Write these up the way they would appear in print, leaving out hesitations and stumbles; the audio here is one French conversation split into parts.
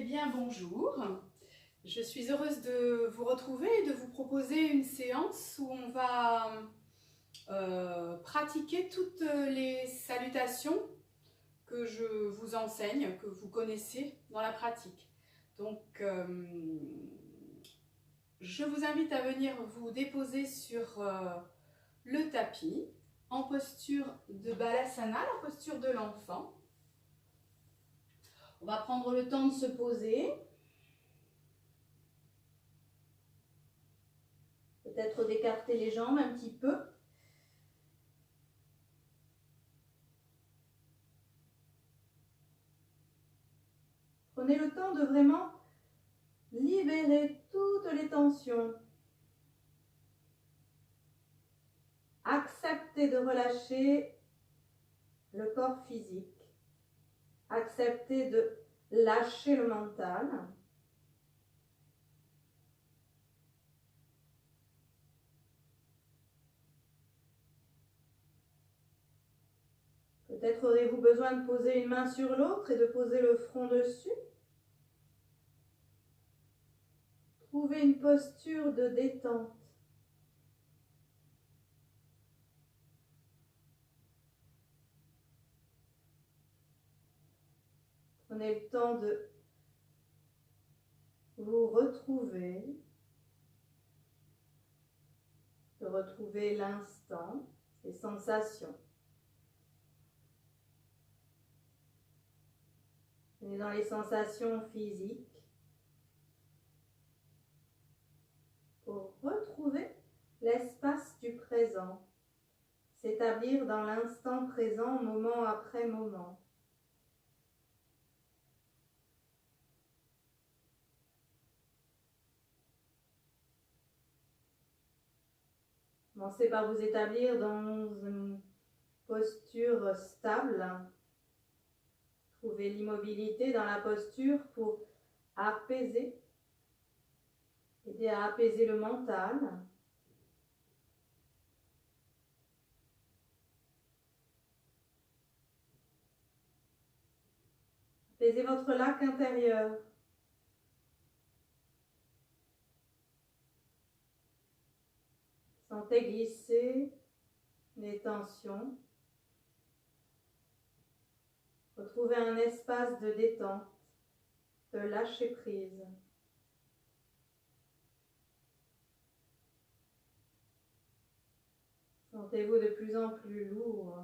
Eh bien, bonjour. Je suis heureuse de vous retrouver et de vous proposer une séance où on va pratiquer toutes les salutations que je vous enseigne, que vous connaissez dans la pratique. Donc, je vous invite à venir vous déposer sur le tapis en posture de Balasana, la posture de l'enfant. On va prendre le temps de se poser. Peut-être d'écarter les jambes un petit peu. Prenez le temps de vraiment libérer toutes les tensions. Acceptez de relâcher le corps physique. Acceptez de lâcher le mental. Peut-être aurez-vous besoin de poser une main sur l'autre et de poser le front dessus. Trouvez une posture de détente. Prenez le temps de vous retrouver, de retrouver l'instant, les sensations. On est dans les sensations physiques pour retrouver l'espace du présent, s'établir dans l'instant présent moment après moment. Commencez par vous établir dans une posture stable. Trouvez l'immobilité dans la posture pour apaiser, aider à apaiser le mental. Apaisez votre lac intérieur. Sentez glisser les tensions. Retrouvez un espace de détente, de lâcher prise. Sentez-vous de plus en plus lourd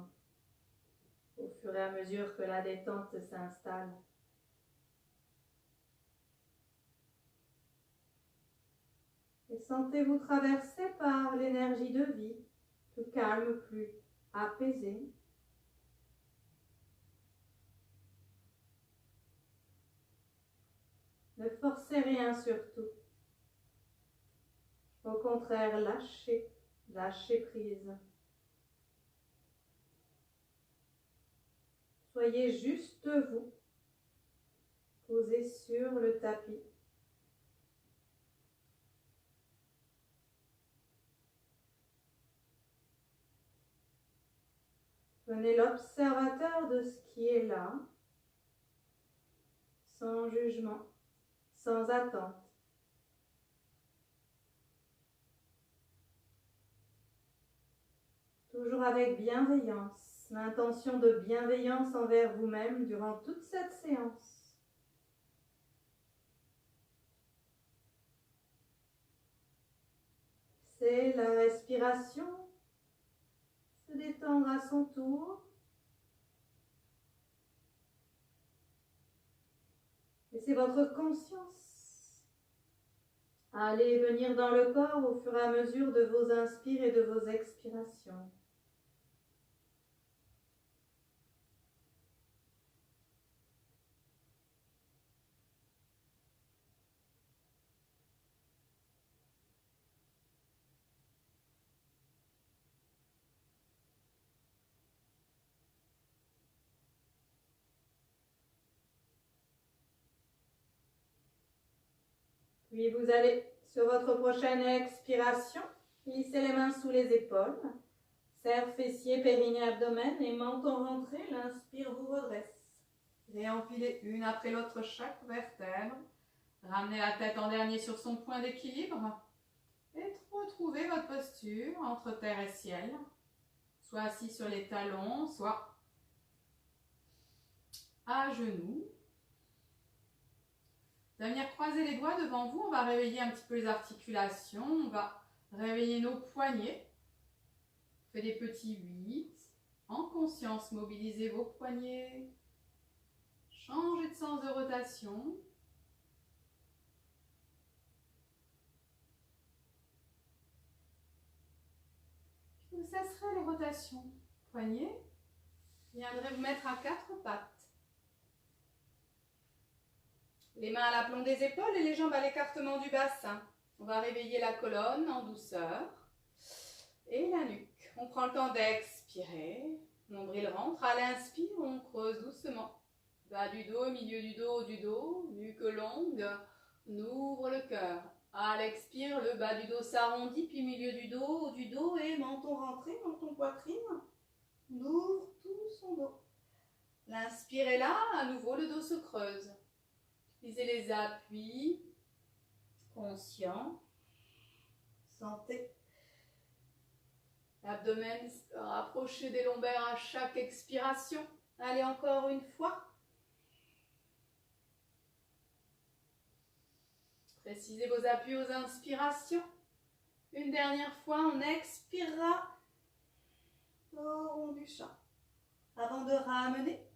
au fur et à mesure que la détente s'installe. Et sentez-vous traversé par l'énergie de vie, plus calme, plus apaisée. Ne forcez rien surtout. Au contraire, lâchez prise. Soyez juste vous, posé sur le tapis. Prenez l'observateur de ce qui est là, sans jugement, sans attente. Toujours avec bienveillance, l'intention de bienveillance envers vous-même durant toute cette séance. C'est la respiration, se détendre à son tour. Laissez votre conscience aller et venir dans le corps au fur et à mesure de vos inspires et de vos expirations. Puis vous allez, sur votre prochaine expiration, glisser les mains sous les épaules, cercle, fessiers, périnée, abdomen et menton rentré. L'inspire vous redresse. Réempilez une après l'autre chaque vertèbre. Ramenez la tête en dernier sur son point d'équilibre. Et retrouvez votre posture entre terre et ciel. Soit assis sur les talons, soit à genoux. Vous allez venir croiser les doigts devant vous. On va réveiller un petit peu les articulations. On va réveiller nos poignets. Faites des petits 8. En conscience, mobilisez vos poignets. Changez de sens de rotation. Vous cesserez les rotations. Poignets. Viendrez vous mettre à 4 pattes. Les mains à l'aplomb des épaules et les jambes à l'écartement du bassin. On va réveiller la colonne en douceur. Et la nuque. On prend le temps d'expirer. Nombril rentre. À l'inspire, on creuse doucement. Bas du dos, milieu du dos, nuque longue. On ouvre le cœur. À l'expire, le bas du dos s'arrondit, puis milieu du dos et menton rentré, menton poitrine. On ouvre tout son dos. L'inspire est là, à nouveau le dos se creuse. Utilisez les appuis, conscients. Sentez l'abdomen rapprocher des lombaires à chaque expiration. Allez, encore une fois. Précisez vos appuis aux inspirations. Une dernière fois, on expirera au rond du chat. Avant de ramener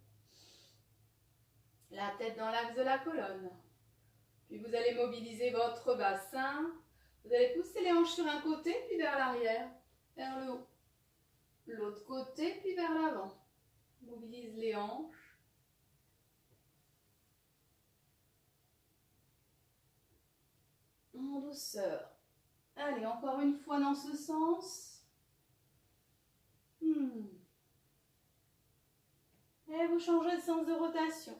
la tête dans l'axe de la colonne. Puis vous allez mobiliser votre bassin. Vous allez pousser les hanches sur un côté, puis vers l'arrière, vers le haut. L'autre côté, puis vers l'avant. Mobilise les hanches. En douceur. Allez, encore une fois dans ce sens. Et vous changez de sens de rotation.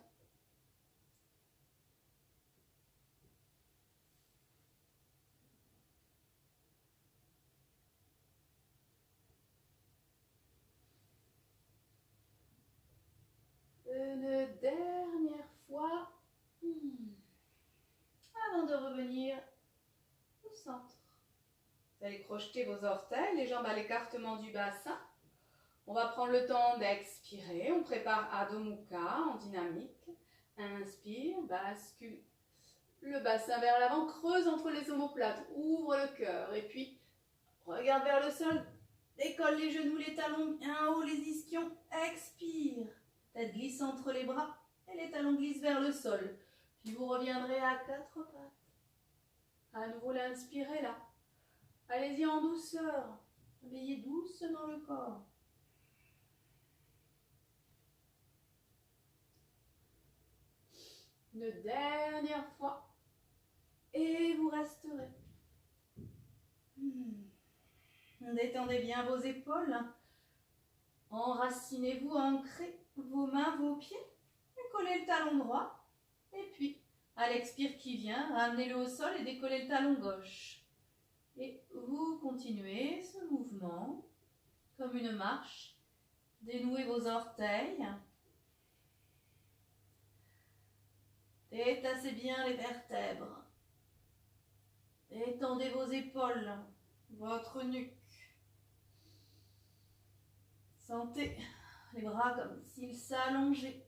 Une dernière fois. Avant de revenir au centre. Vous allez crocheter vos orteils, les jambes à l'écartement du bassin. On va prendre le temps d'expirer. On prépare Adho Mukha en dynamique. Inspire, bascule le bassin vers l'avant, creuse entre les omoplates, ouvre le cœur. Et puis, regarde vers le sol, décolle les genoux, les talons bien haut, les ischions. Expire. Tête glisse entre les bras et les talons glissent vers le sol. Puis vous reviendrez à 4 pattes. À nouveau, l'inspirez là. Allez-y en douceur. Veillez doucement le corps. Une dernière fois. Et vous resterez. Détendez bien vos épaules. Enracinez-vous, ancrez vos mains, vos pieds. Et collez le talon droit. Et puis, à l'expire qui vient, ramenez-le au sol et décollez le talon gauche. Et vous continuez ce mouvement comme une marche. Dénouez vos orteils. Détassez bien les vertèbres. Étendez vos épaules, votre nuque. Sentez les bras comme s'ils s'allongeaient.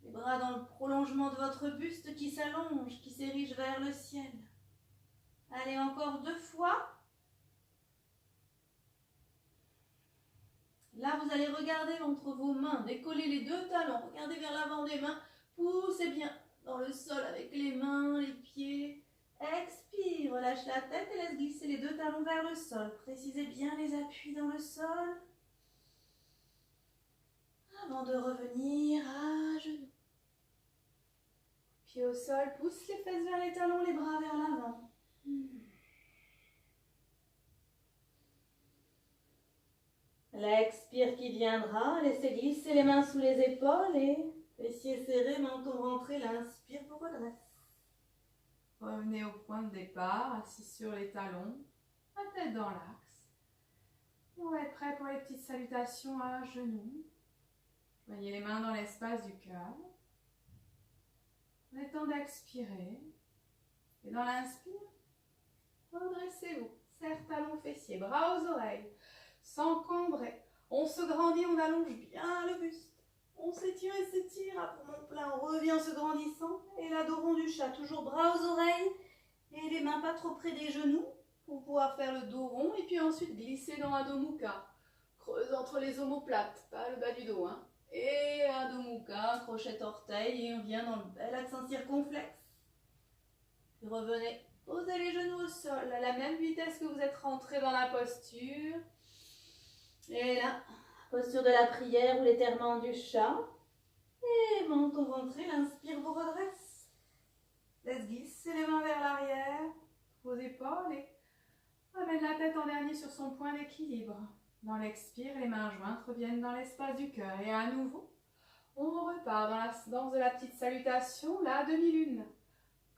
Les bras dans le prolongement de votre buste qui s'allonge, qui s'érige vers le ciel. Allez, encore 2 fois. Là, vous allez regarder entre vos mains, décoller les 2 talons, regardez vers l'avant des mains, poussez bien dans le sol avec les mains, les pieds. Expire, relâche la tête et laisse glisser les 2 talons vers le sol. Précisez bien les appuis dans le sol. Avant de revenir à genoux. Pieds au sol, pousse les fesses vers les talons, les bras vers l'avant. L'expire qui viendra, laissez glisser les mains sous les épaules et fessiers serrés, menton rentré, l'inspire vous redresse. Revenez au point de départ, assis sur les talons, la tête dans l'axe. On va être prêt pour les petites salutations à genoux. Voyez les mains dans l'espace du cœur. Prenez le temps d'expirer. Et dans l'inspire, redressez-vous. Serre talons fessiers, bras aux oreilles, sans cambrer. On se grandit, on allonge bien le buste. On s'étire et s'étire à poumon plein. On revient en se grandissant. Et la dos rond du chat, toujours bras aux oreilles. Et les mains pas trop près des genoux pour pouvoir faire le dos rond. Et puis ensuite glisser dans Adho Mukha. Creuse entre les omoplates, pas le bas du dos. Hein. Et Adho Mukha, crochette orteil. Et on vient dans le bel accent circonflexe. Puis revenez. Posez les genoux au sol à la même vitesse que vous êtes rentré dans la posture. Et là, posture de la prière ou l'éterrement du chat. Et menton ventré, l'inspire vous redresse. Laisse glisser les mains vers l'arrière, vos épaules et amène la tête en dernier sur son point d'équilibre. Dans l'expire, les mains jointes reviennent dans l'espace du cœur. Et à nouveau, on repart dans la danse de la petite salutation, la demi-lune.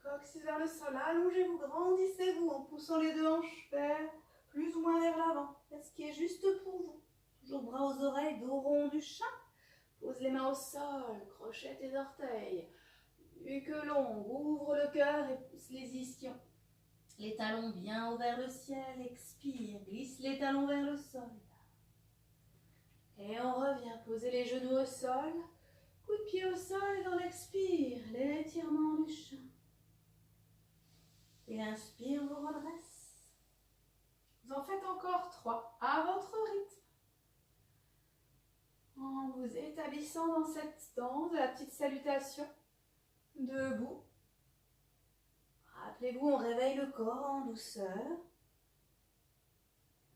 Coccyx vers le sol, allongez-vous, grandissez-vous en poussant les deux hanches vers, plus ou moins vers l'avant. Faites ce qui est juste pour vous. Toujours bras aux oreilles, dos rond du chat. Pose les mains au sol, crochet tes orteils. Nuque longue, ouvre le cœur et pousse les ischions. Les talons bien hauts vers le ciel, expire, glisse les talons vers le sol. Et on revient, poser les genoux au sol, coup de pied au sol et dans l'expire, l'étirement du chat. Et l'inspire vous redresse. Vous en faites encore 3 à votre rythme. En vous établissant dans cette danse de la petite salutation. Debout. Rappelez-vous, on réveille le corps en douceur.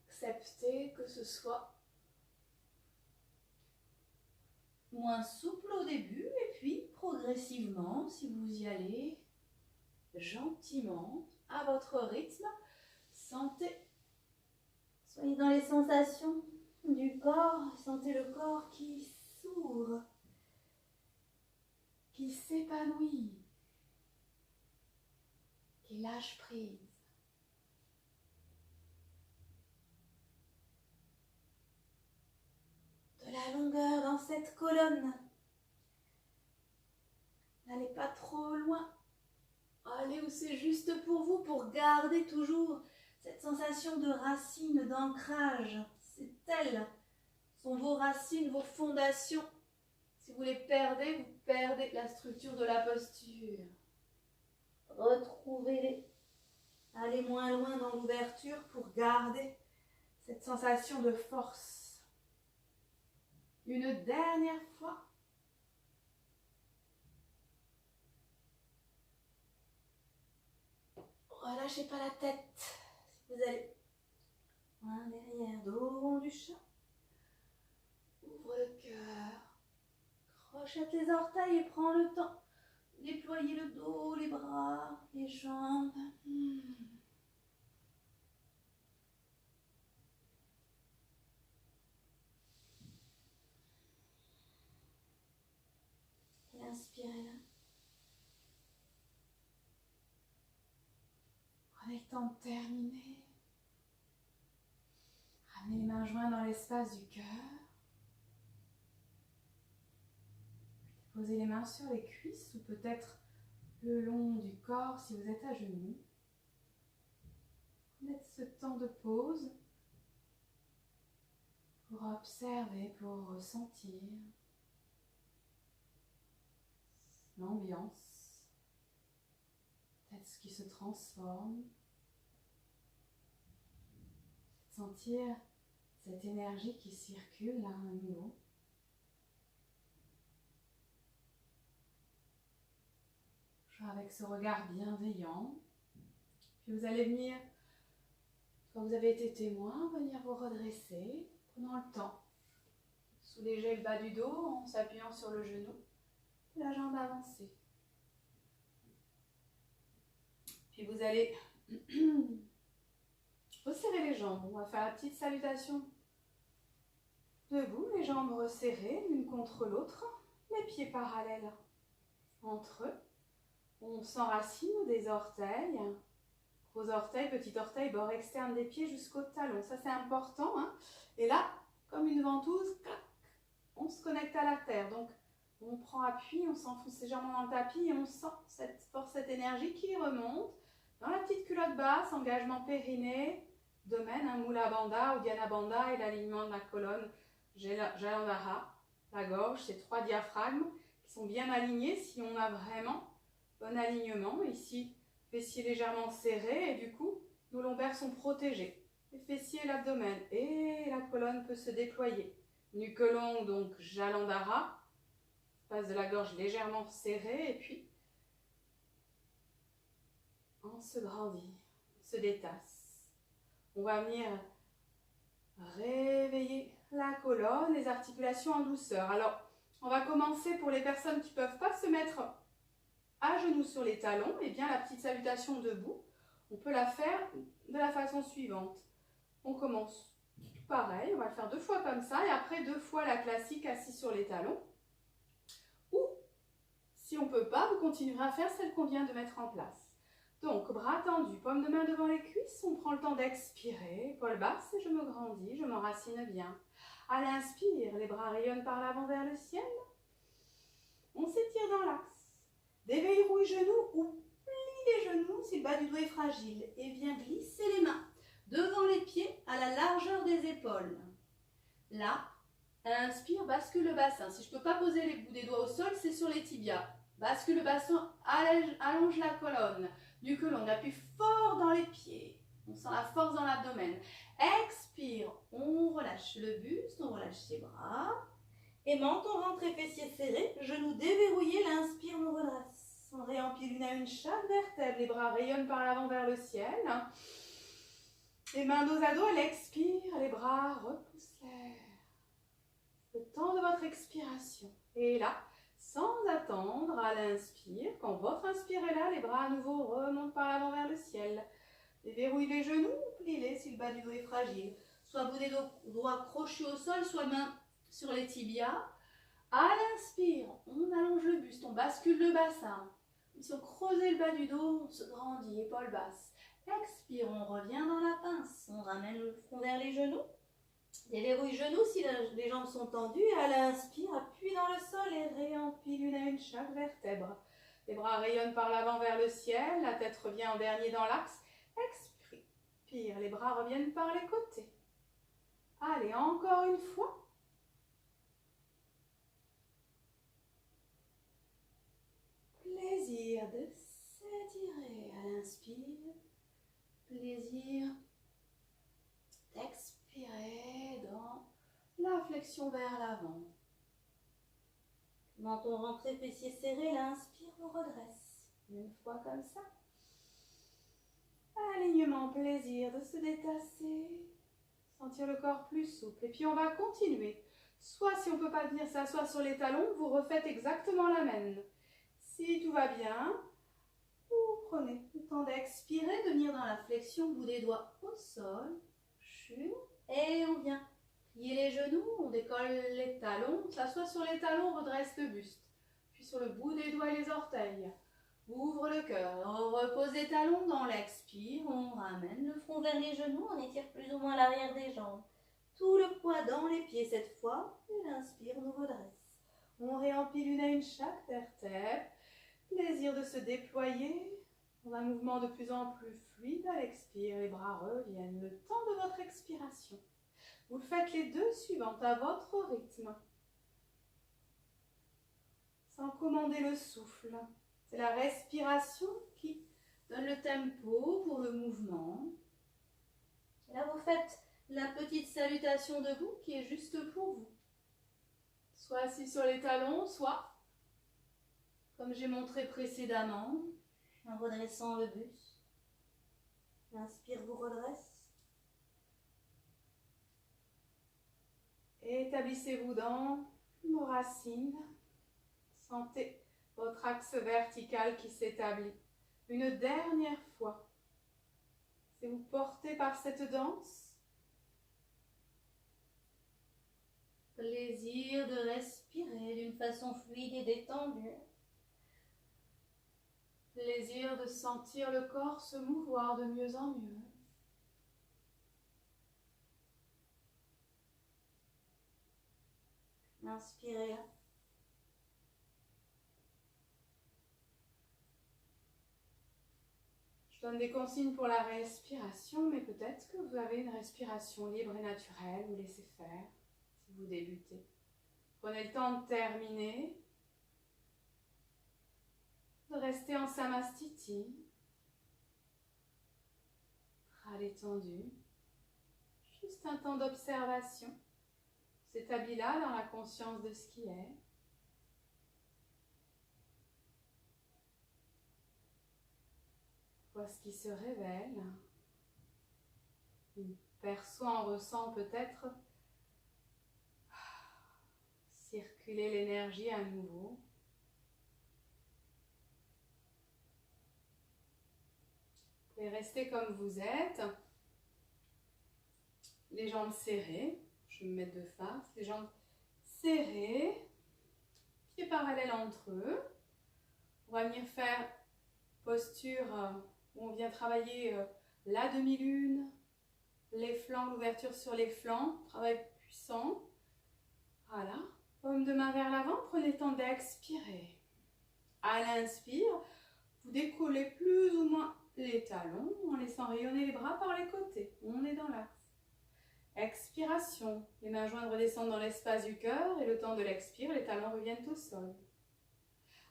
Acceptez que ce soit moins souple au début et puis progressivement, si vous y allez, gentiment, à votre rythme, sentez, soyez dans les sensations du corps, sentez le corps qui s'ouvre, qui s'épanouit, qui lâche prise. De la longueur dans cette colonne. N'allez pas trop loin. Allez où c'est juste pour vous, pour garder toujours cette sensation de racine, d'ancrage. C'est elles sont vos racines, vos fondations. Si vous les perdez, vous perdez la structure de la posture. Retrouvez-les. Allez moins loin dans l'ouverture pour garder cette sensation de force. Une dernière fois. Relâchez pas la tête. Si vous allez main derrière, dos rond du chat. Ouvre le cœur. Crochette les orteils et prends le temps. Déployez le dos, les bras, les jambes. Et inspirez là. Prenez le temps de terminer. Ramenez les mains jointes dans l'espace du cœur. Posez les mains sur les cuisses ou peut-être le long du corps si vous êtes à genoux. Prenez ce temps de pause pour observer, pour ressentir l'ambiance, peut-être ce qui se transforme. Sentir cette énergie qui circule là à nouveau. Avec ce regard bienveillant. Puis vous allez venir, quand vous avez été témoin, venir vous redresser, prenant le temps. Soulager le bas du dos en s'appuyant sur le genou, la jambe avancée. Puis vous allez resserrer les jambes. On va faire la petite salutation debout, les jambes resserrées l'une contre l'autre, les pieds parallèles entre eux. On s'enracine des orteils, gros orteil, petit orteil, bord externe des pieds jusqu'au talon. Ça, c'est important. Hein. Et là, comme une ventouse, clac, on se connecte à la terre. Donc, on prend appui, on s'enfonce légèrement dans le tapis et on sent cette force, cette énergie qui remonte dans la petite culotte basse, engagement périnée, domaine, Mula Bandha, Uddiyana Bandha et l'alignement de la colonne Jalandhara, la gorge, ces 3 diaphragmes qui sont bien alignés si on a vraiment bon alignement. Ici, fessiers légèrement serrés et du coup, nos lombaires sont protégés. Les fessiers et l'abdomen et la colonne peut se déployer. Nuque longue, donc Jalandhara, face de la gorge légèrement serrée et puis on se grandit, on se détasse. On va venir réveiller la colonne, les articulations en douceur. Alors, on va commencer pour les personnes qui ne peuvent pas se mettre à genoux sur les talons. Et bien, la petite salutation debout, on peut la faire de la façon suivante. On commence pareil, on va le faire 2 fois comme ça et après 2 fois la classique assis sur les talons. Ou, si on ne peut pas, vous continuerez à faire celle qu'on vient de mettre en place. Donc, bras tendus, paume de main devant les cuisses, on prend le temps d'expirer, épaule basse et je me grandis, je m'enracine bien. À l'inspire, les bras rayonnent par l'avant vers le ciel. On s'étire dans l'axe. Déverrouille genoux ou plie les genoux si le bas du dos est fragile et viens glisser les mains devant les pieds à la largeur des épaules. Là, inspire, bascule le bassin. Si je ne peux pas poser les bouts des doigts au sol, c'est sur les tibias. Bascule le bassin, allonge la colonne. Nuque longue, appuie fort dans les pieds. On sent la force dans l'abdomen. Expire, on relâche le buste, on relâche ses bras. Et menton rentré, fessiers serrés, genoux déverrouillés, l'inspire nous redresse. On réempile une à une chaque vertèbre, les bras rayonnent par l'avant vers le ciel. Les mains dos à dos, elle expire, les bras repoussent l'air. Le temps de votre expiration. Et là, sans attendre, à l'inspire, quand votre inspire est là, les bras à nouveau remontent par l'avant vers le ciel. Déverrouille les genoux, plie-les si le bas du dos est fragile. Soit bout des doigts crochus au sol, soit main sur les tibias. À l'inspire, on allonge le buste, on bascule le bassin. Si on creuse le bas du dos, on se grandit, épaule basse. Expire, on revient dans la pince. On ramène le front vers les genoux. Déverrouille genoux si les jambes sont tendues. Et à l'inspire, appuie dans le sol et réempile une à une chaque vertèbre. Les bras rayonnent par l'avant vers le ciel. La tête revient en dernier dans l'axe. Expire, les bras reviennent par les côtés. Allez, encore une fois. Plaisir de s'étirer à l'inspire. Plaisir d'expirer dans la flexion vers l'avant. Menton rentré, fessiers serrés, l'inspire vous redresse. Une fois comme ça. Alignement, plaisir de se détasser. Sentir le corps plus souple. Et puis on va continuer. Soit si on ne peut pas venir s'asseoir sur les talons, vous refaites exactement la même. Si tout va bien, vous prenez le temps d'expirer, de venir dans la flexion, bout des doigts au sol. Et on vient plier les genoux, on décolle les talons, on s'assoit sur les talons, on redresse le buste. Puis sur le bout des doigts et les orteils. Ouvre le cœur, on repose les talons dans l'expire, on ramène le front vers les genoux, on étire plus ou moins l'arrière des jambes. Tout le poids dans les pieds cette fois, et l'inspire nous redresse. On réempile une à une chaque vertèbre. Plaisir de se déployer dans un mouvement de plus en plus fluide à l'expire. Les bras reviennent. Le temps de votre expiration. Vous faites les 2 suivantes à votre rythme. Sans commander le souffle. C'est la respiration qui donne le tempo pour le mouvement. Et là, vous faites la petite salutation debout qui est juste pour vous. Soit assis sur les talons, soit comme j'ai montré précédemment, en redressant le buste. L'inspire vous redresse. Établissez-vous dans vos racines. Sentez votre axe vertical qui s'établit. Une dernière fois. C'est vous porter par cette danse. Plaisir de respirer d'une façon fluide et détendue. Plaisir de sentir le corps se mouvoir de mieux en mieux. Inspirez là. Je donne des consignes pour la respiration, mais peut-être que vous avez une respiration libre et naturelle, vous laissez faire si vous débutez. Prenez le temps de terminer, de rester en samastiti, bras détendus, juste un temps d'observation, s'établit là dans la conscience de ce qui est. Vois ce qui se révèle. On perçoit, on ressent peut-être circuler l'énergie à nouveau. Vous pouvez rester comme vous êtes, les jambes serrées. Je vais me mettre de face, les jambes serrées, pieds parallèles entre eux. On va venir faire posture où on vient travailler la demi-lune, les flancs, l'ouverture sur les flancs, travail puissant. Voilà, paume de main vers l'avant, prenez le temps d'expirer. À l'inspire, vous décollez plus ou moins les talons en laissant rayonner les bras par les côtés. On est dans l'axe. Expiration, les mains jointes redescendent dans l'espace du cœur et le temps de l'expire, les talons reviennent au sol.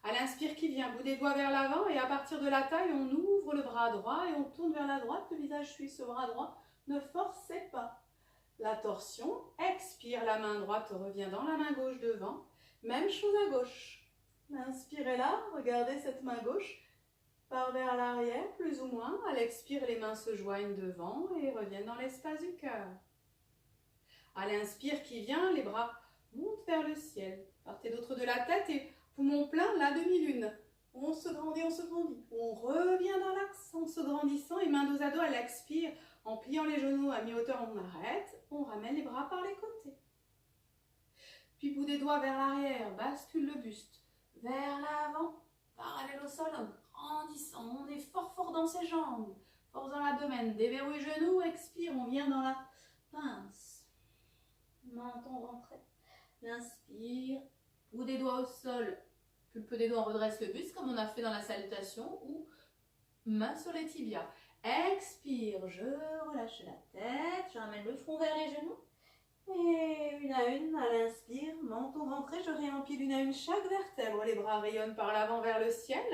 À l'inspire qui vient, bout des doigts vers l'avant et à partir de la taille, on ouvre le bras droit et on tourne vers la droite, le visage suit ce bras droit. Ne forcez pas. La torsion, expire, la main droite revient dans la main gauche devant. Même chose à gauche. Inspirez là, regardez cette main gauche, part vers l'arrière plus ou moins. À l'expire, les mains se joignent devant et reviennent dans l'espace du cœur. À l'inspire qui vient, les bras montent vers le ciel. Partez d'autre de la tête et poumon plein, la demi-lune. On se grandit, on se grandit. On revient dans l'axe en se grandissant et main dos à dos à l'expire. En pliant les genoux à mi-hauteur, on arrête. On ramène les bras par les côtés. Puis bout des doigts vers l'arrière, bascule le buste. Vers l'avant, parallèle au sol, en grandissant. On est fort fort dans ses jambes. Force dans l'abdomen, déverrouille genoux, expire. On vient dans la pince. Menton rentré. L'inspire. Bout des doigts au sol, pulpe des doigts, on redresse le buste comme on a fait dans la salutation ou main sur les tibias. Expire, je relâche la tête, je ramène le front vers les genoux. Et une à une, à l'inspire, menton rentré, je réempile une à une chaque vertèbre. Les bras rayonnent par l'avant vers le ciel,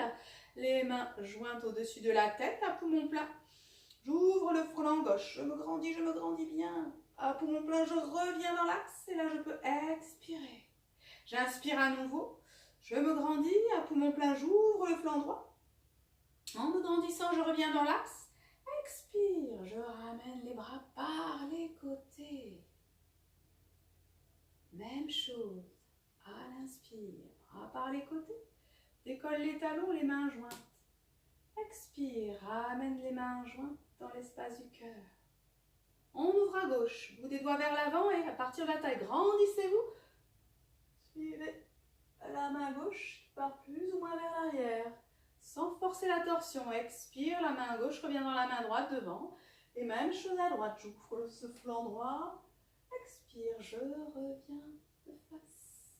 les mains jointes au-dessus de la tête, à poumon plein. J'ouvre le flanc gauche, je me grandis bien. À poumon plein, je reviens dans l'axe et là je peux expirer. J'inspire à nouveau, je me grandis, à poumon plein, j'ouvre le flanc droit. En me grandissant, je reviens dans l'axe. Expire, je ramène les bras par les côtés. Même chose, à l'inspire, bras par les côtés. Décolle les talons, les mains jointes. Expire, ramène les mains jointes dans l'espace du cœur. On ouvre à gauche, bout des doigts vers l'avant et à partir de la taille, grandissez-vous. Suivez la main gauche qui part plus ou moins vers l'arrière. Sans forcer la torsion, expire, la main gauche revient dans la main droite devant. Et même chose à droite, j'ouvre ce flanc droit. Expire, je reviens de face.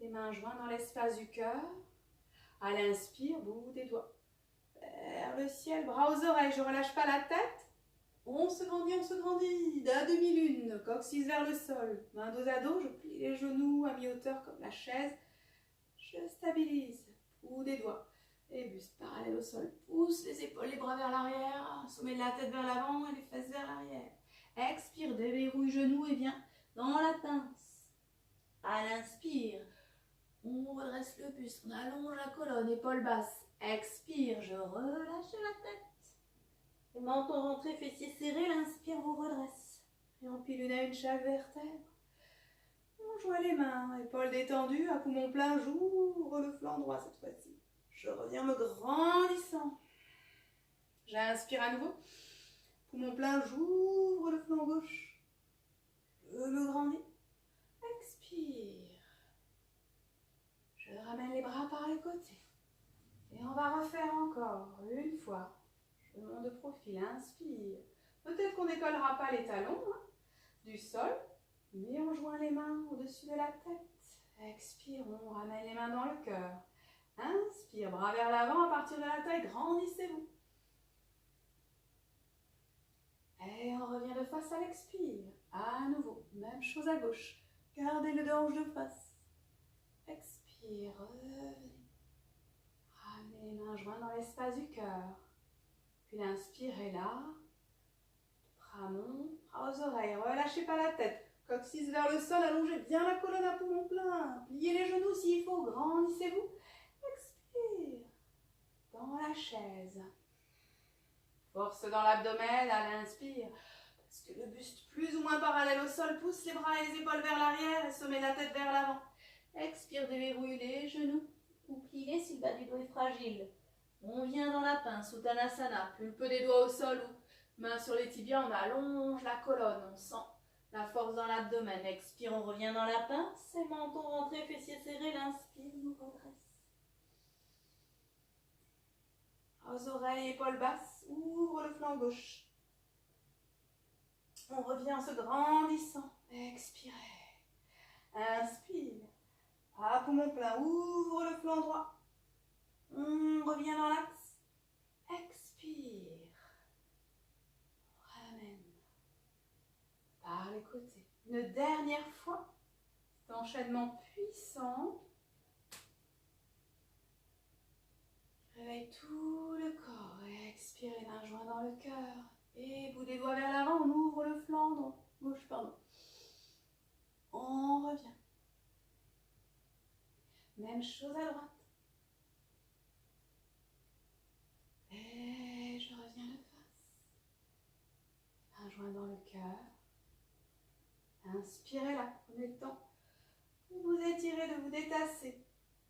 Les mains jointes dans l'espace du cœur. À l'inspire, bout des doigts. Vers le ciel, bras aux oreilles, je ne relâche pas la tête. On se grandit, d'un demi-lune, coccyx vers le sol, main dos à dos, je plie les genoux à mi-hauteur comme la chaise, je stabilise, bout des doigts, et buste parallèle au sol, pousse les épaules, les bras vers l'arrière, sommet de la tête vers l'avant et les fesses vers l'arrière. Expire, déverrouille genoux et viens dans la pince. À l'inspire, on redresse le buste, on allonge la colonne, épaules basses. Expire, je relâche la tête. Le menton rentré, fessiers serrés, l'inspire vous redresse. Et on pile une à une chaque vertèbre. On joint les mains, épaules détendues, à poumon plein, j'ouvre le flanc droit cette fois-ci. Je reviens me grandissant. J'inspire à nouveau. Poumon plein, j'ouvre le flanc gauche. Je me grandis. Expire. Je ramène les bras par les côtés. Et on va refaire encore une fois. Je monte de profil, inspire. Peut-être qu'on décollera pas les talons du sol, mais on joint les mains au-dessus de la tête. Expire, on ramène les mains dans le cœur. Inspire, bras vers l'avant à partir de la taille, grandissez-vous. Et on revient de face à l'expire. À nouveau, même chose à gauche. Gardez le dos de face. Expire, revenez. Ramenez les mains jointes dans l'espace du cœur. Puis inspirez là. Bras montent, bras aux oreilles. Relâchez pas la tête. Coccyx vers le sol, allongez bien la colonne à poumon plein. Pliez les genoux s'il faut, grandissez-vous. Expire. Dans la chaise. Force dans l'abdomen à l'inspire. Parce que le buste plus ou moins parallèle au sol, pousse les bras et les épaules vers l'arrière et sommet la tête vers l'avant. Expire, déverrouille les genoux. Ou pliez si le bas du dos est fragile. On vient dans la pince, Uttanasana. Pulpe des doigts au sol ou main sur les tibias, on allonge la colonne. On sent la force dans l'abdomen. Expire, on revient dans la pince. Et menton rentré, fessiers serrés. L'inspire, nous redresse. Aux oreilles, épaules basses. Ouvre le flanc gauche. On revient en se grandissant. Expirez. Inspire. À poumon plein, ouvre le flanc droit. On revient dans l'axe. Expire. On ramène. Par les côtés. Une dernière fois. Cet enchaînement puissant. Réveille tout le corps. Expire, les mains jointes dans le cœur. Et bout des doigts vers l'avant, on ouvre le flanc droit. Gauche, pardon. On revient. Même chose à droite. Et je reviens de face. Mains jointes dans le cœur. Inspirez là, prenez le temps. Vous étirez, de vous détasser.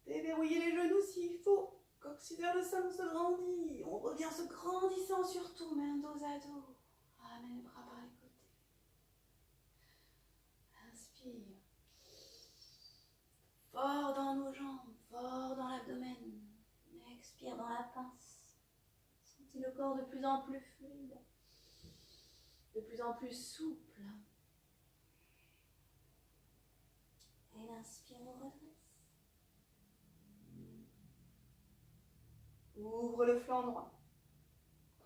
Déverrouillez les genoux s'il faut. Coccyx vers le sol, on se grandit. On revient en se grandissant surtout, main dos à dos. Ramène les bras par les côtés. Inspire. Fort dans nos jambes, fort dans l'abdomen. Expire dans la pince. Sentez le corps de plus en plus fluide, de plus en plus souple. Et l'inspire, on redresse. Ouvre le flanc droit.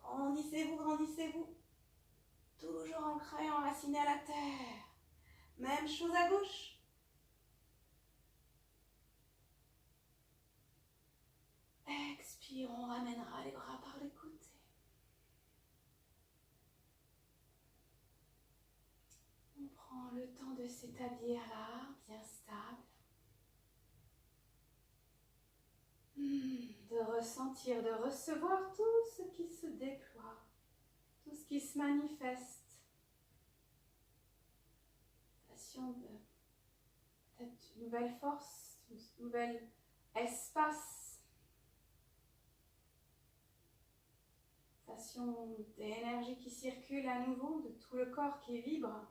Grandissez-vous, grandissez-vous. Toujours ancré, enraciné à la terre. Même chose à gauche. Expire, on ramènera les bras par les côtés. On prend le temps de s'établir là, bien stable. De ressentir, de recevoir tout ce qui se déploie, tout ce qui se manifeste. Sensation de peut-être une nouvelle force, un nouvel espace. Sensation d'énergie qui circule à nouveau, de tout le corps qui vibre.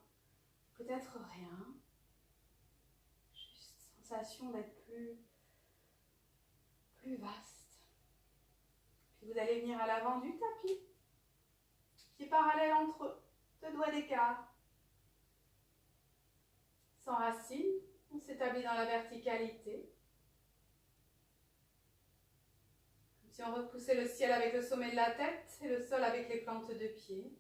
Peut-être rien. Juste sensation d'être plus vaste. Puis vous allez venir à l'avant du tapis, pieds parallèles entre eux, 2 doigts d'écart. S'enracine, on s'établit dans la verticalité. Comme si on repoussait le ciel avec le sommet de la tête et le sol avec les plantes de pied.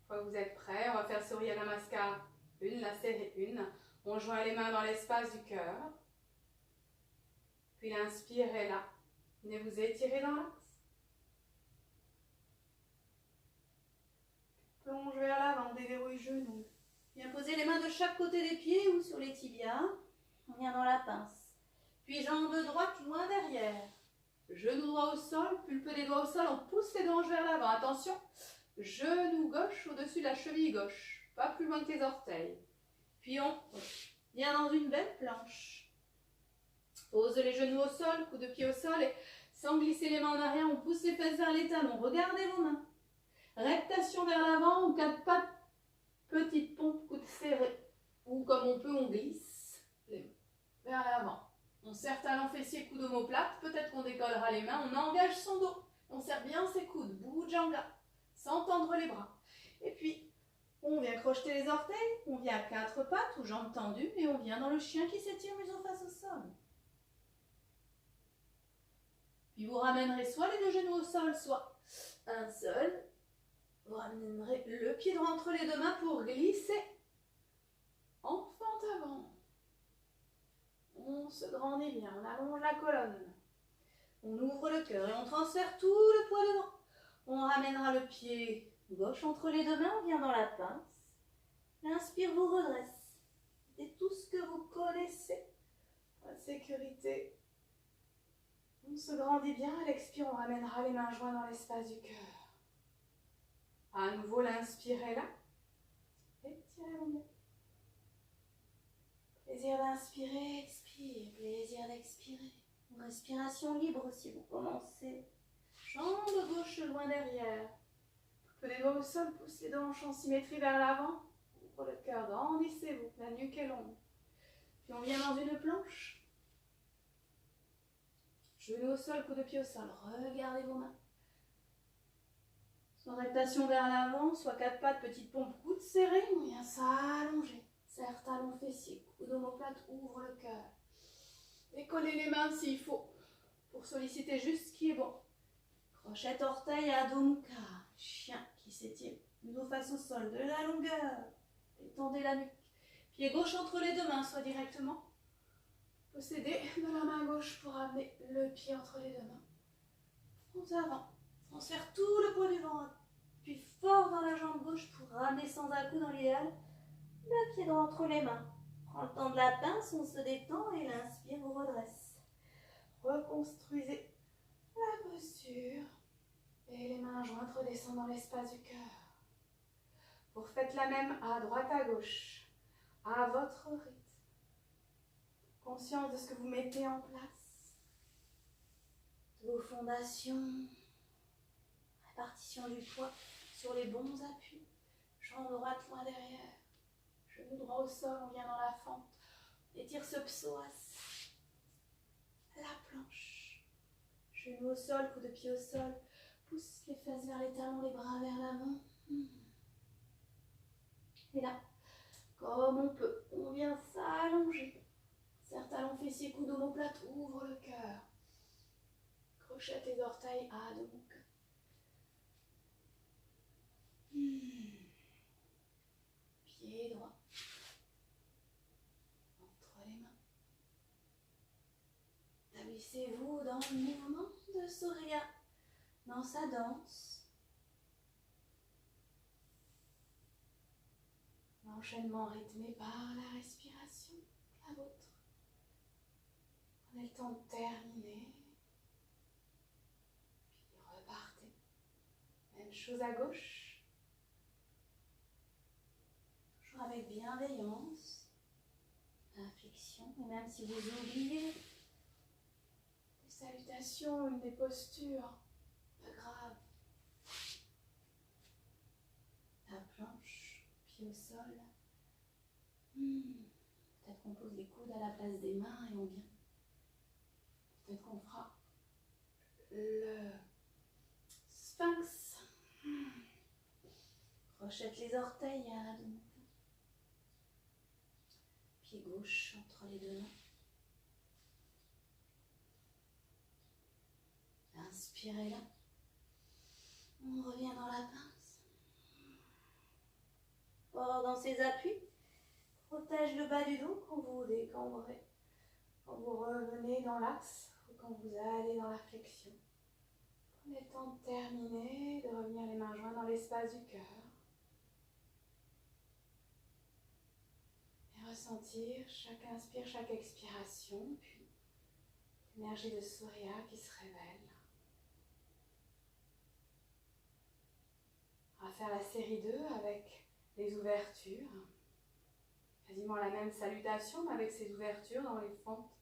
Une fois que vous êtes prêts, on va faire Surya Namaskar 1, la série 1. On joint les mains dans l'espace du cœur. Puis inspirez là. Venez vous étirer dans l'axe. Plonge vers l'avant, déverrouille genoux. Bien poser les mains de chaque côté des pieds ou sur les tibias. On vient dans la pince. Puis jambe droite loin derrière. Genou droit au sol, pulpe des doigts au sol. On pousse les hanches vers l'avant. Attention, genou gauche au-dessus de la cheville gauche. Pas plus loin que les orteils. Puis on vient dans une belle planche. Pose les genoux au sol, coups de pied au sol et sans glisser les mains en arrière, on pousse les fesses vers les talons. Regardez vos mains. Rectation vers l'avant, ou 4 pattes, petite pompe, coude serré. Ou comme on peut, on glisse les mains vers l'avant. On serre talons fessiers, coude omoplate. Peut-être qu'on décollera les mains. On engage son dos. On serre bien ses coudes. Bhujanga. Sans tendre les bras. Et puis, On vient crocheter les orteils, on vient à quatre pattes ou jambes tendues et on vient dans le chien qui s'étire museau face au sol. Puis vous ramènerez soit les deux genoux au sol, soit un seul. Vous ramènerez le pied droit entre les deux mains pour glisser. En fente avant. On se grandit bien, on allonge la colonne. On ouvre le cœur et on transfère tout le poids devant. On ramènera le pied gauche entre les deux mains, on vient dans la pince. L'inspire vous redresse. C'est tout ce que vous connaissez. La sécurité. On se grandit bien, à l'expire, on ramènera les mains jointes dans l'espace du cœur. À nouveau, l'inspirez là. Étirez le nez. Plaisir d'inspirer, expire. Plaisir d'expirer. Une respiration libre si vous commencez. Jambe gauche loin derrière. Prenez les doigts au sol, poussez les deux hanches en symétrie vers l'avant. Ouvre le cœur, grandissez-vous, la nuque est longue. Puis on vient dans une planche. Genoux au sol, coude de pied au sol. Regardez vos mains. Soit réctation vers l'avant, soit quatre pattes, petite pompe, coude serré. On vient s'allonger. Serre talon fessier, coude omoplate, ouvre le cœur. Décollez les mains s'il faut, pour solliciter juste ce qui est bon. Crochette orteil, Adho Mukha. Chien qui s'étire, museau face au sol, de la longueur. Étendez la nuque. Pied gauche entre les deux mains, soit directement. Possédez de la main gauche pour amener le pied entre les deux mains. Front avant. Transfère tout le poids du ventre. Puis fort dans la jambe gauche pour ramener sans à-coup dans l'idéal. Le pied droit entre les mains. Prends le temps de la pince, on se détend et l'inspire vous redresse. Reconstruisez la posture. Et les mains jointes redescendent dans l'espace du cœur. Vous refaites la même à droite, à gauche, à votre rythme. Conscience de ce que vous mettez en place. De vos fondations. Répartition du poids sur les bons appuis. Jambe droite loin derrière. Genou droit au sol, on vient dans la fente. Étire ce psoas. La planche. Genou au sol, coude de pied au sol. Pousse les fesses vers les talons, les bras vers l'avant. Et là, comme on peut, on vient s'allonger. Serre talon fessier, coude omoplate, ouvre le cœur. Crochette les orteils, Adho Mukha. Pied droit. Entre les mains. Établissez-vous dans le mouvement de Surya, dans sa danse. L'enchaînement rythmé par la respiration, la vôtre. Prenez le temps de terminer. Puis repartez. Même chose à gauche. Toujours avec bienveillance. Inflexion. Et même si vous oubliez des salutations, une des postures, pas grave. La planche, pied au sol. Peut-être qu'on pose les coudes à la place des mains et on vient. Peut-être qu'on fera le sphinx. Crochette les orteils à Adho Mukha. Pied gauche entre les deux mains. Inspirez là. On revient dans la pince. Fort dans ses appuis. Protège le bas du dos quand vous décambrez. Quand vous revenez dans l'axe ou quand vous allez dans la flexion. Prenez le temps de terminer, de revenir les mains jointes dans l'espace du cœur. Et ressentir chaque inspire, chaque expiration, puis l'énergie de Surya qui se révèle. On va faire la série 2 avec les ouvertures. Quasiment la même salutation, mais avec ces ouvertures dans les fentes.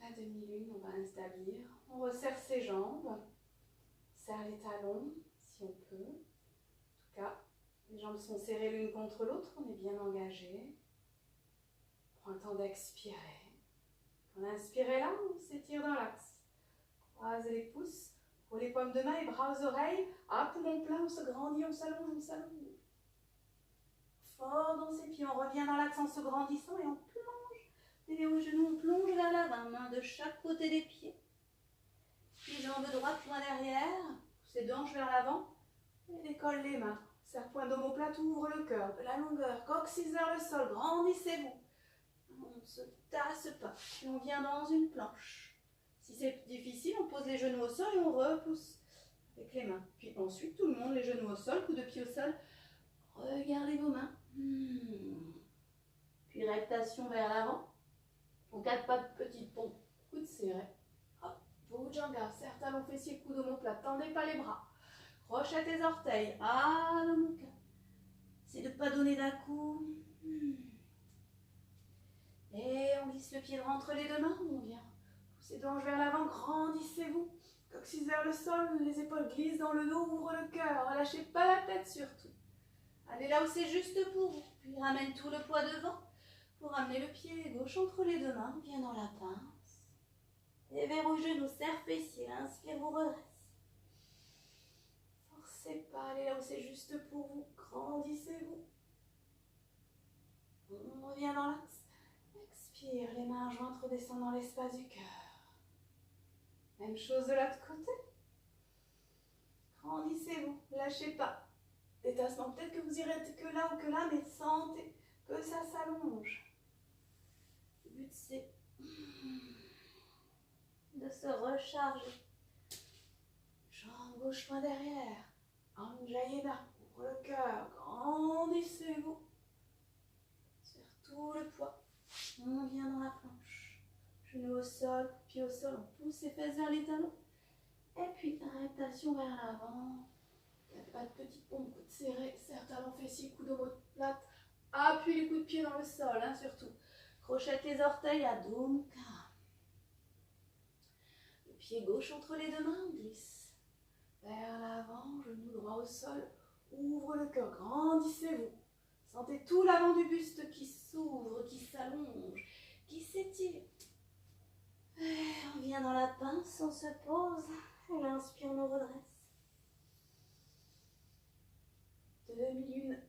La demi-lune, on va établir. On resserre ses jambes. Serre les talons, si on peut. En tout cas, les jambes sont serrées l'une contre l'autre. On est bien engagé. Prends le temps d'expirer. On inspire là, on s'étire dans l'axe. Croisez les pouces. Pour les paumes de main et bras aux oreilles. Ah, poumon plein, on se grandit, on s'allonge, on s'allonge. Fort dans ses pieds, on revient dans l'axe en se grandissant et on plonge. Bébé aux genoux, on plonge vers l'avant, main de chaque côté des pieds. Les jambes droites, loin derrière, ses deux hanches vers l'avant. Et décolle les mains. Serre point d'omoplate, ouvre le cœur, de la longueur, coccyx vers le sol, grandissez-vous. On ne se tasse pas, et on vient dans une planche. Si c'est difficile, on pose les genoux au sol et on repousse avec les mains. Puis ensuite, tout le monde, les genoux au sol, coups de pied au sol. Regardez vos mains. Puis rectation vers l'avant. On quatre pattes, petite pompe, coude serré. Hop, Bhujanga, serre talon fessier, coude omoplate, tendez pas les bras. Crochet tes orteils, Adho Mukha. C'est de ne pas donner d'un coup. Et on glisse le pied droit entre les deux mains, on vient. Poussez deux hanches vers l'avant, grandissez-vous. Coccyx vers le sol, les épaules glissent dans le dos, ouvre le cœur. Relâchez pas la tête surtout. Allez là où c'est juste pour vous. Puis ramène tout le poids devant. Pour ramener le pied gauche entre les deux mains, on vient dans la pince. Et vers au genou, serre fessier, inspire, vous redresse. Forcez pas, allez là où c'est juste pour vous. Grandissez-vous. On revient dans l'axe. Expire, les mains jointes redescendent dans l'espace du cœur. Même chose de l'autre côté. Grandissez-vous, lâchez pas. Détassement, peut-être que vous irez que là ou que là, mais sentez que ça s'allonge. Le but c'est de se recharger. Jambe gauche loin derrière. Anjayena, ouvre le cœur, grandissez-vous. Sur tout le poids. On vient dans la planche. Genoux au sol, pieds au sol, on pousse les fesses vers les talons. Et puis, arrêtation vers l'avant. Quatre pattes, petite pompe, coude serré, serre talon fessier, coude omoplate. Appuie les coups de pied dans le sol, hein, surtout. Crochette les orteils, Adho Mukha. Le pied gauche entre les deux mains, on glisse. Vers l'avant, genou droit au sol. Ouvre le cœur, grandissez-vous. Sentez tout l'avant du buste qui s'ouvre, qui s'allonge, qui s'étire. On vient dans la pince, on se pose. On inspire, on nous redresse. Demi-lune.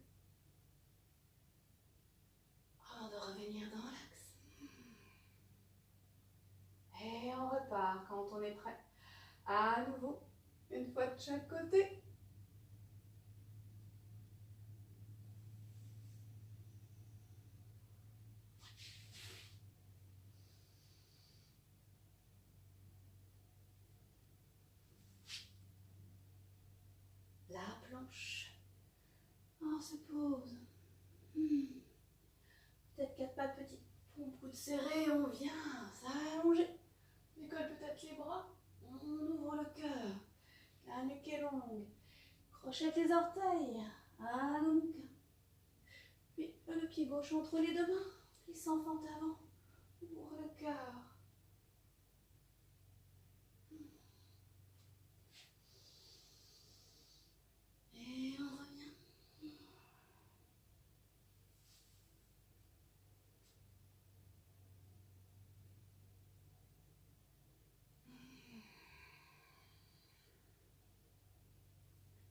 Avant de revenir dans l'axe. Et on repart quand on est prêt. À nouveau, une fois de chaque côté. La planche. On se pose. Peut-être quatre pattes, petite pompe, coude serré, on vient s'allonger. Décolle peut-être les bras. On ouvre le cœur. La nuque est longue. Crochette les orteils. Adho Mukha. Puis le pied gauche entre les deux mains. Il s'enfante avant. Ouvre le cœur. Et on revient.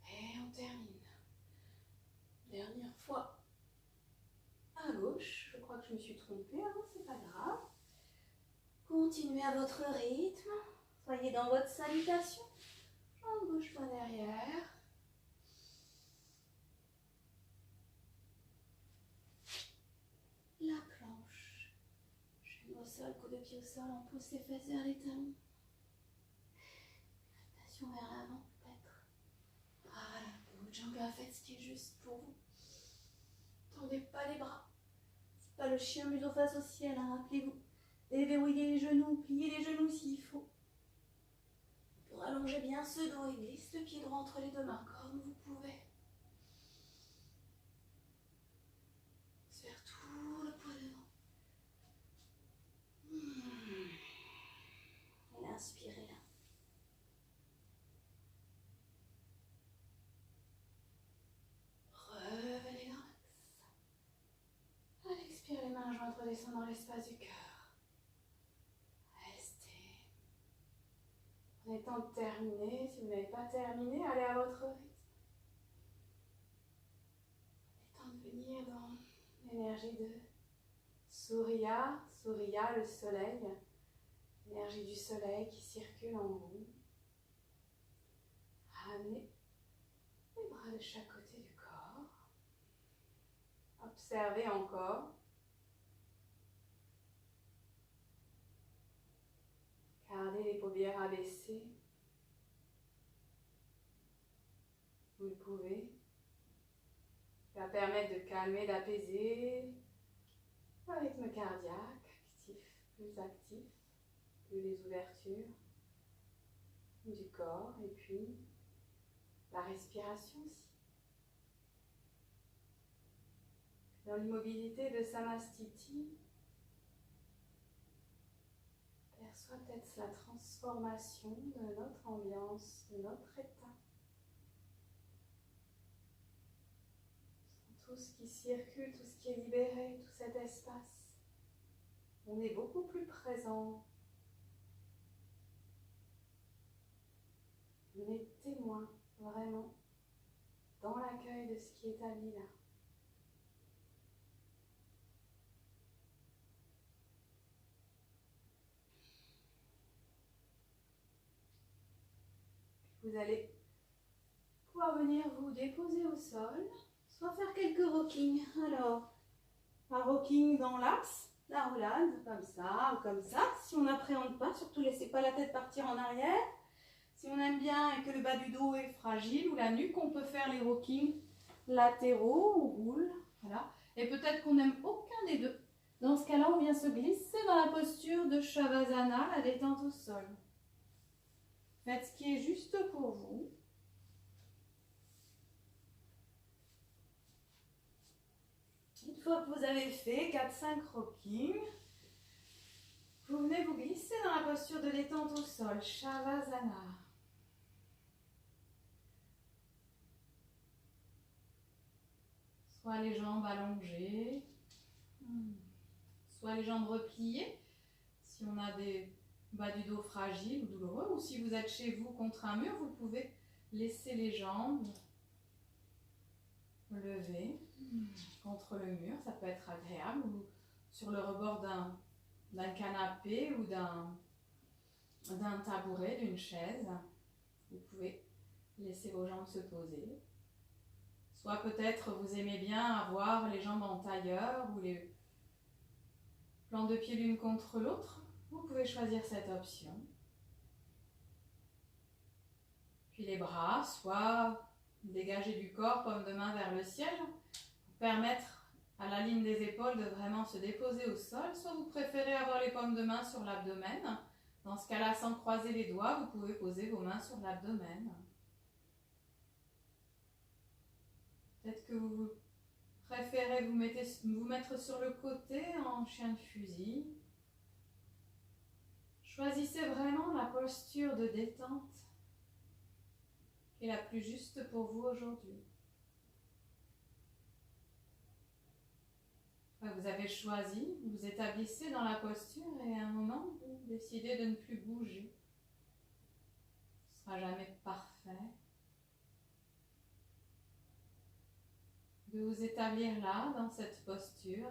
Et on termine. Dernière fois. À gauche. Je crois que je me suis trompée, hein, c'est pas grave. Continuez à votre rythme. Soyez dans votre salutation. Jambe gauche loin derrière. La planche. Genou au sol, coude de pied au sol, on pousse les fesses vers les talons. Rotation vers l'avant peut-être. Voilà, Bhujanga, faites ce qui est juste pour vous. Tendez pas les bras. C'est pas le chien museau face au ciel, hein, rappelez-vous. Déverrouillez les genoux, pliez les genoux s'il faut. Pour allonger bien ce dos et glisse le pied droit entre les deux mains comme vous pouvez. Faire tout le poids devant. Et inspirez là. Revenez dans l'axe. Allez, expirez, les mains jointes redescendent dans l'espace du cœur. Restez. Prenez Il est temps de terminer. Si vous n'avez pas terminé, allez à votre rythme. Il est temps de venir dans l'énergie de Surya, Surya, le soleil, l'énergie du soleil qui circule en vous. Ramenez les bras de chaque côté du corps. Observez encore. Gardez les paupières abaissées. Vous le pouvez. Ça va permettre de calmer, d'apaiser le rythme cardiaque, actif, plus les ouvertures du corps et puis la respiration aussi. Dans l'immobilité de Samastiti, perçoit peut-être la transformation de notre ambiance, de notre état. Tout ce qui circule, tout ce qui est libéré, tout cet espace. On est beaucoup plus présent. On est témoin, vraiment, dans l'accueil de ce qui est établi là. Vous allez pouvoir venir vous déposer au sol, soit faire quelques rockings. Alors, un rocking dans l'axe, la roulade, comme ça ou comme ça. Si on n'appréhende pas, surtout laissez pas la tête partir en arrière. Si on aime bien et que le bas du dos est fragile ou la nuque, on peut faire les rockings latéraux, on roule. Voilà. Et peut-être qu'on n'aime aucun des deux. Dans ce cas-là, on vient se glisser dans la posture de Shavasana, la détente au sol. Faites ce qui est juste pour vous. Une fois que vous avez fait 4-5 rockings, vous venez vous glisser dans la posture de détente au sol, Shavasana. Soit les jambes allongées, soit les jambes repliées, si on a des bas du dos fragiles ou douloureux, ou si vous êtes chez vous contre un mur, vous pouvez laisser les jambes lever contre le mur, ça peut être agréable, ou sur le rebord d'un canapé ou d'un tabouret, d'une chaise. Vous pouvez laisser vos jambes se poser. Soit peut-être vous aimez bien avoir les jambes en tailleur ou les plans de pied l'une contre l'autre. Vous pouvez choisir cette option. Puis les bras, soit dégagés du corps, paume de main vers le ciel, pour permettre à la ligne des épaules de vraiment se déposer au sol. Soit vous préférez avoir les paumes de main sur l'abdomen. Dans ce cas-là, sans croiser les doigts, vous pouvez poser vos mains sur l'abdomen. Peut-être que vous préférez vous mettre sur le côté en chien de fusil. Choisissez vraiment la posture de détente qui est la plus juste pour vous aujourd'hui. Vous avez choisi, vous établissez dans la posture et à un moment, vous décidez de ne plus bouger. Ce ne sera jamais parfait. De vous établir là, dans cette posture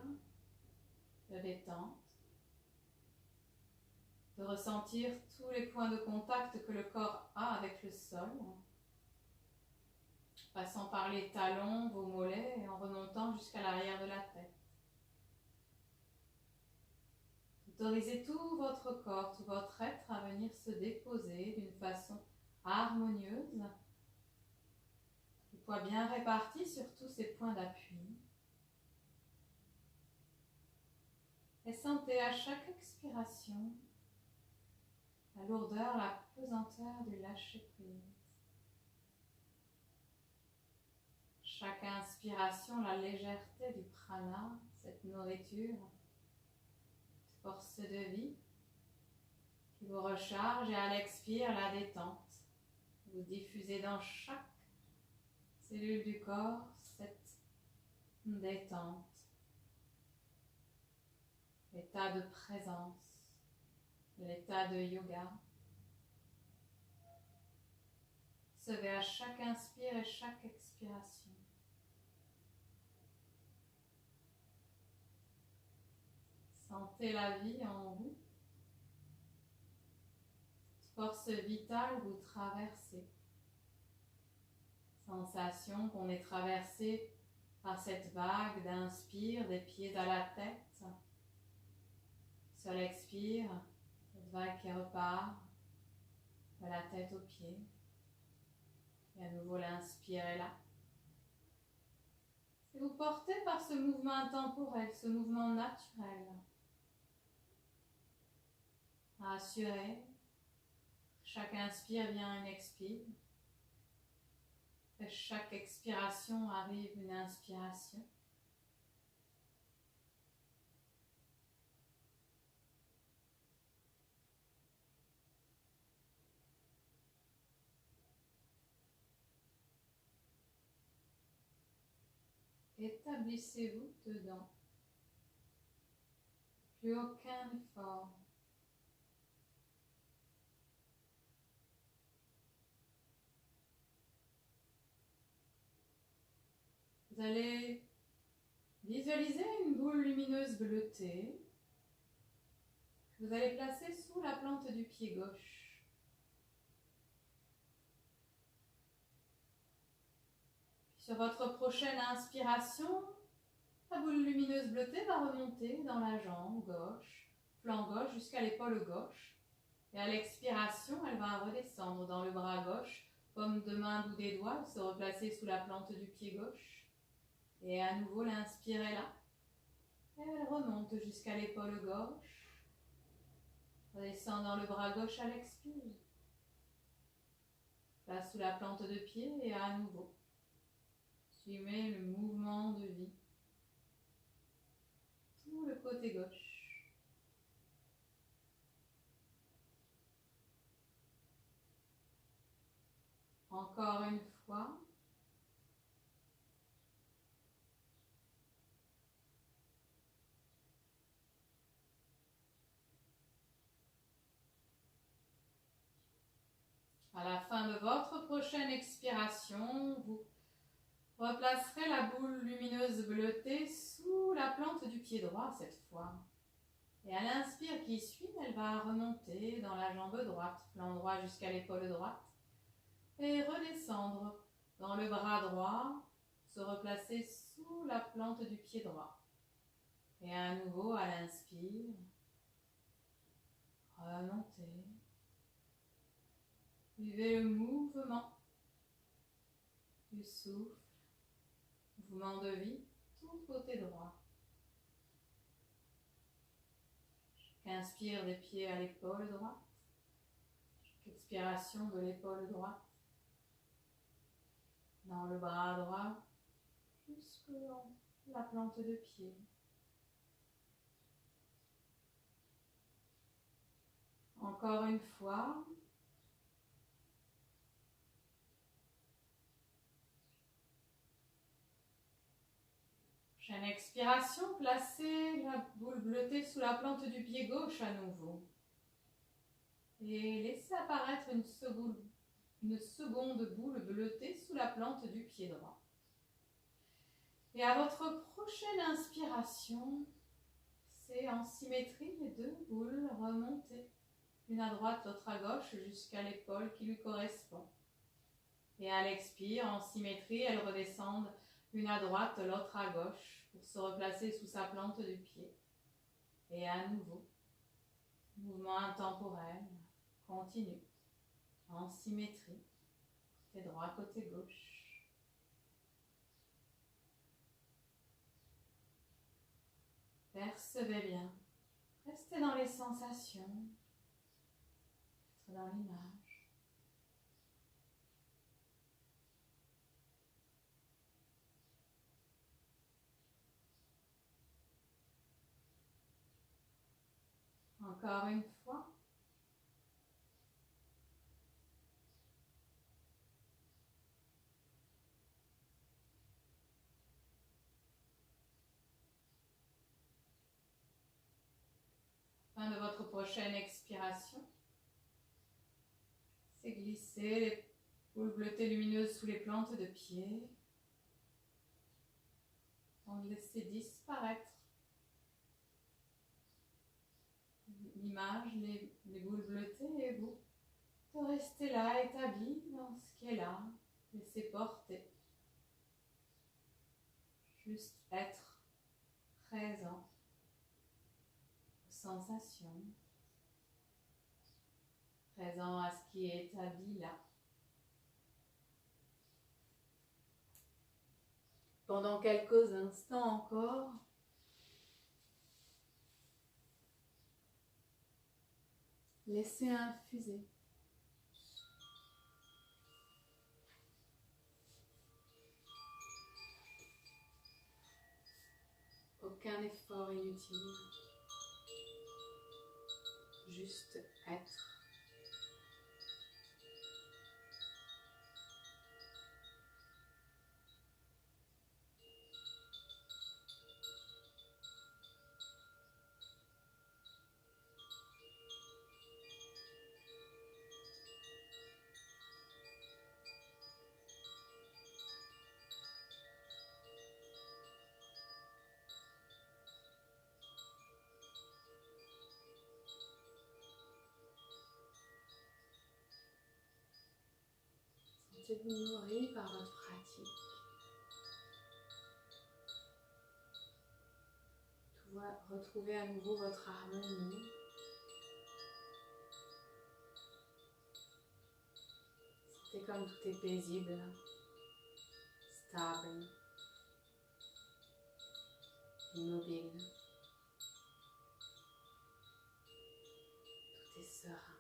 de détente. De ressentir tous les points de contact que le corps a avec le sol, passant par les talons, vos mollets et en remontant jusqu'à l'arrière de la tête. Autorisez tout votre corps, tout votre être à venir se déposer d'une façon harmonieuse, le poids bien réparti sur tous ces points d'appui. Et sentez à chaque expiration la lourdeur, la pesanteur du lâcher-prise. Chaque inspiration, la légèreté du prana, cette nourriture, cette force de vie qui vous recharge, et à l'expire, la détente. Vous diffusez dans chaque cellule du corps cette détente, l'état de présence, l'état de yoga. Percevez à chaque inspire et chaque expiration. Sentez la vie en vous. Force vitale vous traversez. Sensation qu'on est traversé par cette vague d'inspire des pieds à la tête. Sur l'expire, cette vague qui repart de la tête aux pieds. Et à nouveau l'inspire est là. Et vous portez par ce mouvement intemporel, ce mouvement naturel. Rassurez. Chaque inspire vient une expire. Et chaque expiration arrive une inspiration. Établissez-vous dedans. Plus aucun effort. Vous allez visualiser une boule lumineuse bleutée que vous allez placer sous la plante du pied gauche. Sur votre prochaine inspiration, la boule lumineuse bleutée va remonter dans la jambe gauche, flanc gauche jusqu'à l'épaule gauche. Et à l'expiration, elle va redescendre dans le bras gauche, paume de main, bout des doigts, se replacer sous la plante du pied gauche. Et à nouveau, l'inspire est là. Et elle remonte jusqu'à l'épaule gauche. Redescend dans le bras gauche à l'expire. Place sous la plante de pied et à nouveau. Suivez le mouvement de vie. Tout le côté gauche. Encore une fois. À la fin de votre prochaine expiration, vous replacerez la boule lumineuse bleutée sous la plante du pied droit cette fois. Et à l'inspire qui suit, elle va remonter dans la jambe droite, flanc droit jusqu'à l'épaule droite. Et redescendre dans le bras droit, se replacer sous la plante du pied droit. Et à nouveau, à l'inspire, remonter. Suivez le mouvement du souffle, mouvement de vie, tout côté droit. Chaque inspire des pieds à l'épaule droite, chaque expiration de l'épaule droite, dans le bras droit, jusque dans la plante de pied. Encore une fois. Prochaine expiration, placez la boule bleutée sous la plante du pied gauche à nouveau. Et laissez apparaître une seconde boule bleutée sous la plante du pied droit. Et à votre prochaine inspiration, c'est en symétrie les deux boules remontées. Une à droite, l'autre à gauche, jusqu'à l'épaule qui lui correspond. Et à l'expire, en symétrie, elles redescendent une à droite, l'autre à gauche, pour se replacer sous sa plante du pied. Et à nouveau, mouvement intemporel, continue, en symétrie, côté droit, côté gauche. Percevez bien, restez dans les sensations, dans l'image. Encore une fois. Fin de votre prochaine expiration. C'est glisser les Boule bleutée lumineuse sous les plantes de pied. On laisser disparaître l'image, les boules bleutées et vous de rester là, établi dans ce qui est là. Laissez porter. Juste être présent aux sensations, présent à ce qui est établi là. Pendant quelques instants encore, laissez infuser. Aucun effort inutile, juste être. Sentez-vous nourri par votre pratique. Retrouvez à nouveau votre harmonie. Sentez comme tout est paisible, stable, immobile. Tout est serein.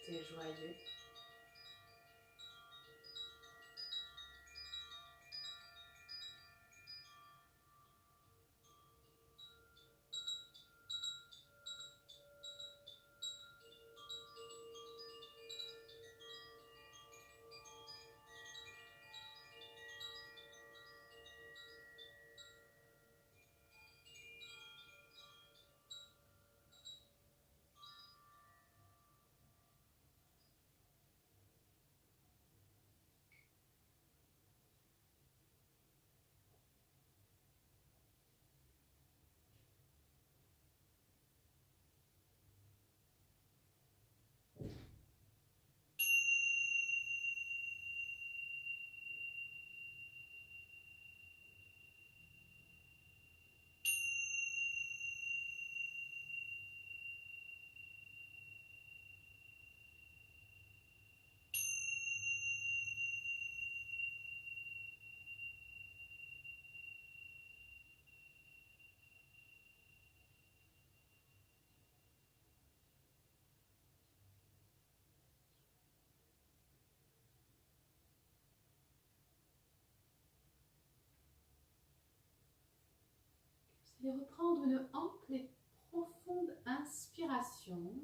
Tout est joyeux. Vous allez reprendre une ample et profonde inspiration.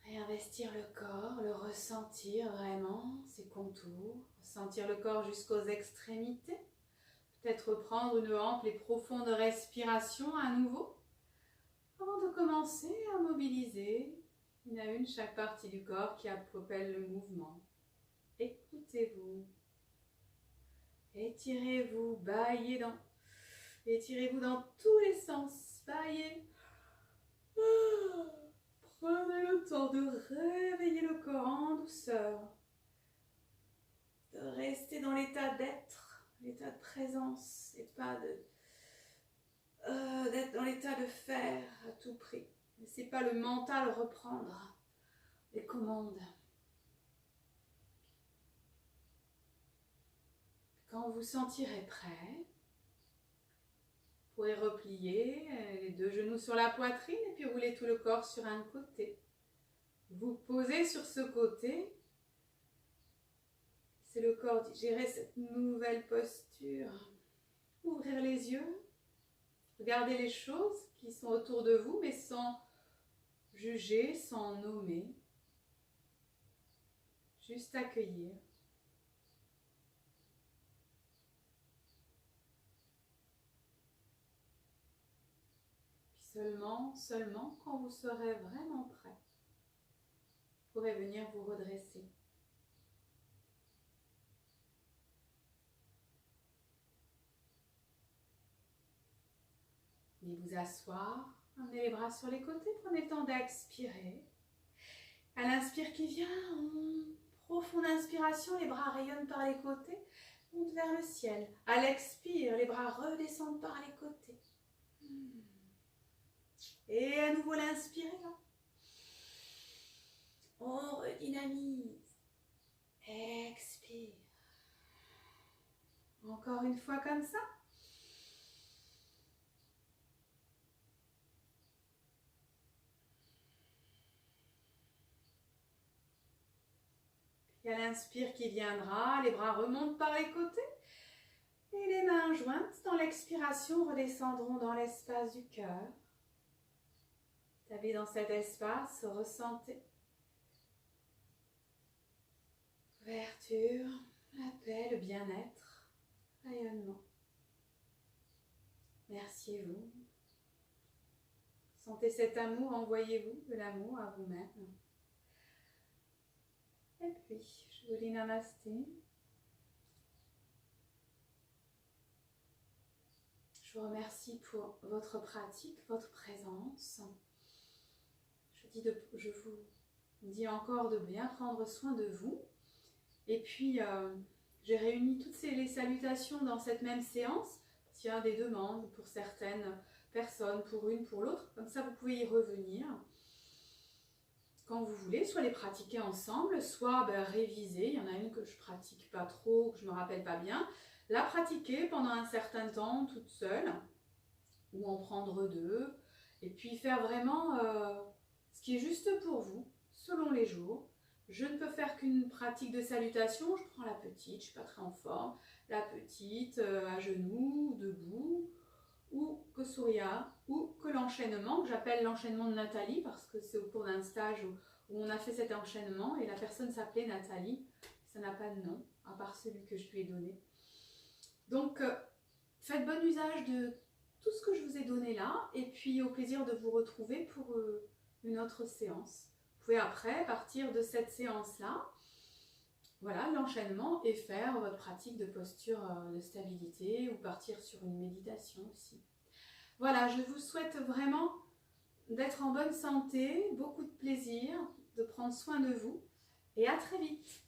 Réinvestir le corps, le ressentir vraiment, ses contours. Ressentir le corps jusqu'aux extrémités. Peut-être reprendre une ample et profonde respiration à nouveau. Avant de commencer à mobiliser une à une chaque partie du corps qui appelle le mouvement. Écoutez-vous. Étirez-vous, étirez-vous dans tous les sens, baillez. Prenez le temps de réveiller le corps en douceur, de rester dans l'état d'être, l'état de présence, et pas d'être dans l'état de faire à tout prix. Laissez pas le mental reprendre les commandes. Quand vous sentirez prêt, vous pourrez replier les deux genoux sur la poitrine et puis rouler tout le corps sur un côté. Vous posez sur ce côté. C'est le corps digérer cette nouvelle posture. Ouvrir les yeux. Regardez les choses qui sont autour de vous, mais sans juger, sans nommer. Juste accueillir. Seulement quand vous serez vraiment prêt, vous pourrez venir vous redresser. Et vous asseoir, amenez les bras sur les côtés, prenez le temps d'expirer. À l'inspire qui vient, profonde inspiration, les bras rayonnent par les côtés, montent vers le ciel. À l'expire, les bras redescendent par les côtés. Et à nouveau l'inspire, on redynamise. Expire. Encore une fois comme ça. Il y a l'inspire qui viendra, les bras remontent par les côtés et les mains jointes dans l'expiration redescendront dans l'espace du cœur. Tablez dans cet espace, ressentez l'ouverture, la paix, le bien-être, rayonnement. Remerciez-vous. Sentez cet amour, envoyez-vous de l'amour à vous-même. Et puis, je vous dis namasté. Je vous remercie pour votre pratique, votre présence. Je vous dis encore de bien prendre soin de vous. Et puis, j'ai réuni toutes les salutations dans cette même séance. S'il y a des demandes pour certaines personnes, pour une, pour l'autre, comme ça vous pouvez y revenir quand vous voulez, soit les pratiquer ensemble, soit réviser. Il y en a une que je pratique pas trop, que je me rappelle pas bien. La pratiquer pendant un certain temps toute seule, ou en prendre deux, et puis faire vraiment ce qui est juste pour vous, selon les jours. Je ne peux faire qu'une pratique de salutation, je prends la petite, je ne suis pas très en forme, la petite à genoux, debout, ou que Surya, ou que l'enchaînement, que j'appelle l'enchaînement de Nathalie, parce que c'est au cours d'un stage où on a fait cet enchaînement, et la personne s'appelait Nathalie, ça n'a pas de nom, à part celui que je lui ai donné. Donc, faites bon usage de tout ce que je vous ai donné là, et puis au plaisir de vous retrouver pour une autre séance. Vous pouvez après partir de cette séance-là, voilà l'enchaînement, et faire votre pratique de posture de stabilité, ou partir sur une méditation aussi. Voilà, je vous souhaite vraiment d'être en bonne santé, beaucoup de plaisir, de prendre soin de vous, et à très vite.